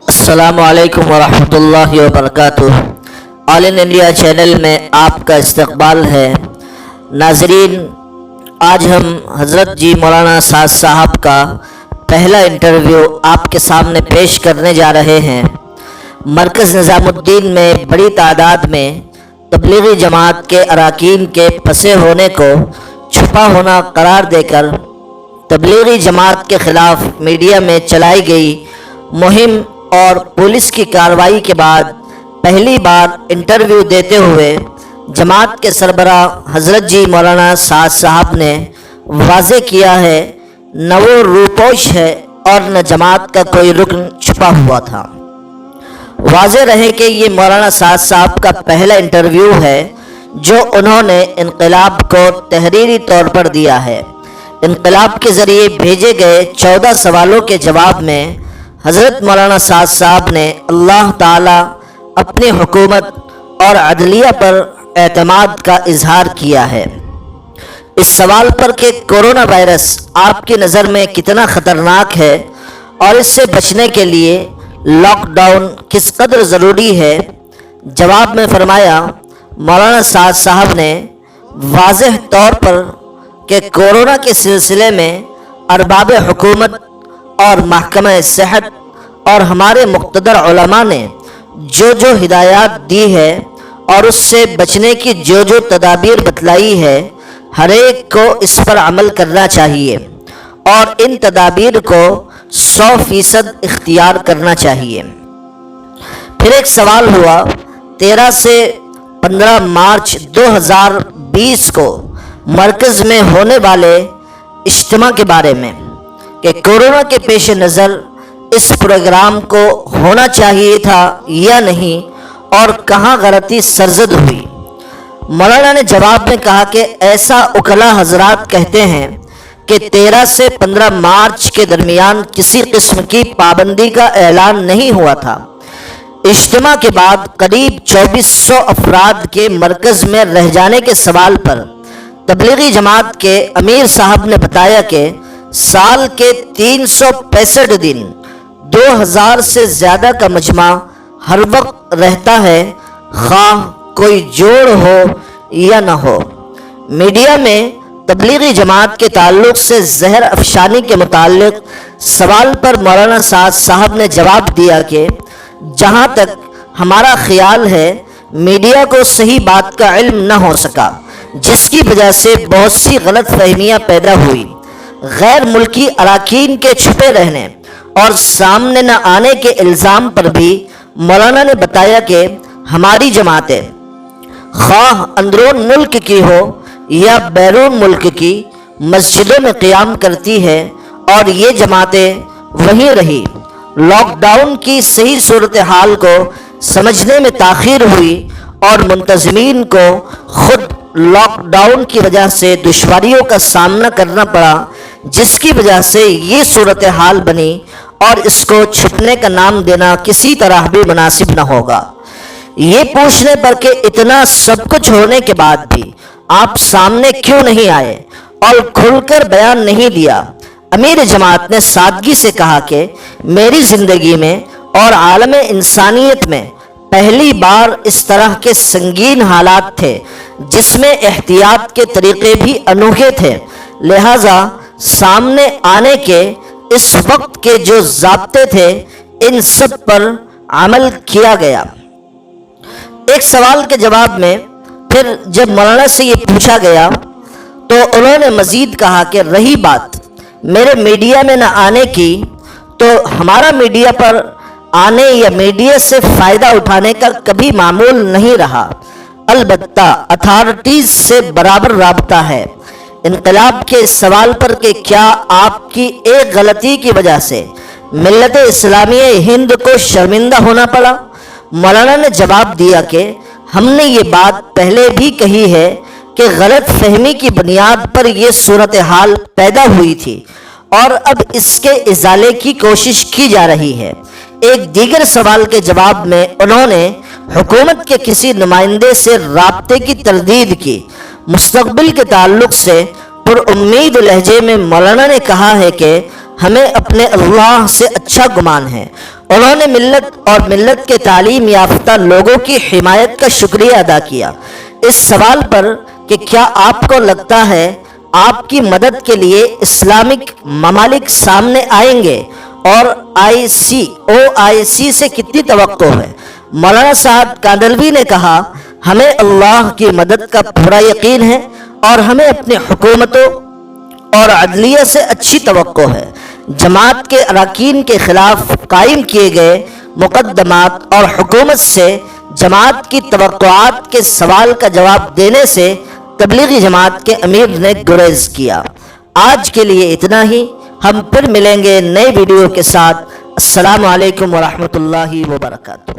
السلام علیکم ورحمۃ اللہ وبرکاتہ۔ آل ان انڈیا چینل میں آپ کا استقبال ہے۔ ناظرین، آج ہم حضرت جی مولانا سعد صاحب کا پہلا انٹرویو آپ کے سامنے پیش کرنے جا رہے ہیں۔ مرکز نظام الدین میں بڑی تعداد میں تبلیغی جماعت کے اراکین کے پھنسے ہونے کو چھپا ہونا قرار دے کر تبلیغی جماعت کے خلاف میڈیا میں چلائی گئی مہم اور پولیس کی کارروائی کے بعد پہلی بار انٹرویو دیتے ہوئے جماعت کے سربراہ حضرت جی مولانا سعد صاحب نے واضح کیا ہے، نہ وہ روپوش ہے اور نہ جماعت کا کوئی رکن چھپا ہوا تھا۔ واضح رہے کہ یہ مولانا سعد صاحب کا پہلا انٹرویو ہے جو انہوں نے انقلاب کو تحریری طور پر دیا ہے۔ انقلاب کے ذریعے بھیجے گئے 14 سوالوں کے جواب میں حضرت مولانا سعد صاحب نے اللہ تعالی، اپنی حکومت اور عدلیہ پر اعتماد کا اظہار کیا ہے۔ اس سوال پر کہ کورونا وائرس آپ کی نظر میں کتنا خطرناک ہے اور اس سے بچنے کے لیے لاک ڈاؤن کس قدر ضروری ہے، جواب میں فرمایا مولانا سعد صاحب نے واضح طور پر کہ کورونا کے سلسلے میں ارباب حکومت اور محکمہ صحت اور ہمارے مقتدر علماء نے جو ہدایات دی ہے اور اس سے بچنے کی جو تدابیر بتلائی ہے، ہر ایک کو اس پر عمل کرنا چاہیے اور ان تدابیر کو 100% اختیار کرنا چاہیے۔ پھر ایک سوال ہوا 13 سے 15 مارچ 2020 کو مرکز میں ہونے والے اجتماع کے بارے میں کہ کورونا کے پیش نظر اس پروگرام کو ہونا چاہیے تھا یا نہیں اور کہاں غلطی سرزد ہوئی۔ مولانا نے جواب میں کہا کہ ایسا وکلاء حضرات کہتے ہیں کہ 13 سے 15 مارچ کے درمیان کسی قسم کی پابندی کا اعلان نہیں ہوا تھا۔ اجتماع کے بعد قریب 2400 افراد کے مرکز میں رہ جانے کے سوال پر تبلیغی جماعت کے امیر صاحب نے بتایا کہ سال کے 365 دن 2000 سے زیادہ کا مجمع ہر وقت رہتا ہے، خواہ کوئی جوڑ ہو یا نہ ہو۔ میڈیا میں تبلیغی جماعت کے تعلق سے زہر افشانی کے متعلق سوال پر مولانا سعد صاحب نے جواب دیا کہ جہاں تک ہمارا خیال ہے میڈیا کو صحیح بات کا علم نہ ہو سکا، جس کی وجہ سے بہت سی غلط فہمیاں پیدا ہوئی۔ غیر ملکی اراکین کے چھپے رہنے اور سامنے نہ آنے کے الزام پر بھی مولانا نے بتایا کہ ہماری جماعتیں خواہ اندرون ملک کی ہو یا بیرون ملک کی مسجدوں میں قیام کرتی ہے اور یہ جماعتیں وہیں رہی۔ لاک ڈاؤن کی صحیح صورتحال کو سمجھنے میں تاخیر ہوئی اور منتظمین کو خود لاک ڈاؤن کی وجہ سے دشواریوں کا سامنا کرنا پڑا، جس کی وجہ سے یہ صورتحال بنی اور اس کو چھپنے کا نام دینا کسی طرح بھی مناسب نہ ہوگا۔ یہ پوچھنے پر کہ اتنا سب کچھ ہونے کے بعد بھی آپ سامنے کیوں نہیں آئے اور کھل کر بیان نہیں دیا، امیر جماعت نے سادگی سے کہا کہ میری زندگی میں اور عالم انسانیت میں پہلی بار اس طرح کے سنگین حالات تھے جس میں احتیاط کے طریقے بھی انوکھے تھے، لہٰذا سامنے آنے کے اس وقت کے جو ضابطے تھے ان سب پر عمل کیا گیا۔ ایک سوال کے جواب میں پھر جب مولانا سے یہ پوچھا گیا تو انہوں نے مزید کہا کہ رہی بات میرے میڈیا میں نہ آنے کی، تو ہمارا میڈیا پر آنے یا میڈیا سے فائدہ اٹھانے کا کبھی معمول نہیں رہا، البتہ اتھارٹیز سے برابر رابطہ ہے۔ انقلاب کے سوال پر کہ کیا آپ کی ایک غلطی کی وجہ سے ملت اسلامیہ ہند کو شرمندہ ہونا پڑا، مولانا نے جواب دیا کہ ہم نے یہ بات پہلے بھی کہی ہے کہ غلط فہمی کی بنیاد پر یہ صورتحال پیدا ہوئی تھی اور اب اس کے ازالے کی کوشش کی جا رہی ہے۔ ایک دیگر سوال کے جواب میں انہوں نے حکومت کے کسی نمائندے سے رابطے کی تردید کی۔ مستقبل کے تعلق سے پر امید لہجے میں مولانا نے کہا ہے کہ ہمیں اپنے اللہ سے اچھا گمان ہے۔ انہوں نے ملت اور ملت کے تعلیم یافتہ لوگوں کی حمایت کا شکریہ ادا کیا۔ اس سوال پر کہ کیا آپ کو لگتا ہے آپ کی مدد کے لیے اسلامک ممالک سامنے آئیں گے اور OIC سے کتنی توقع ہے، مولانا سعد کاندھلوی نے کہا، ہمیں اللہ کی مدد کا پورا یقین ہے اور ہمیں اپنی حکومتوں اور عدلیہ سے اچھی توقع ہے۔ جماعت کے اراکین کے خلاف قائم کیے گئے مقدمات اور حکومت سے جماعت کی توقعات کے سوال کا جواب دینے سے تبلیغی جماعت کے امیر نے گریز کیا۔ آج کے لیے اتنا ہی، ہم پھر ملیں گے نئے ویڈیو کے ساتھ۔ السلام علیکم ورحمۃ اللہ وبرکاتہ۔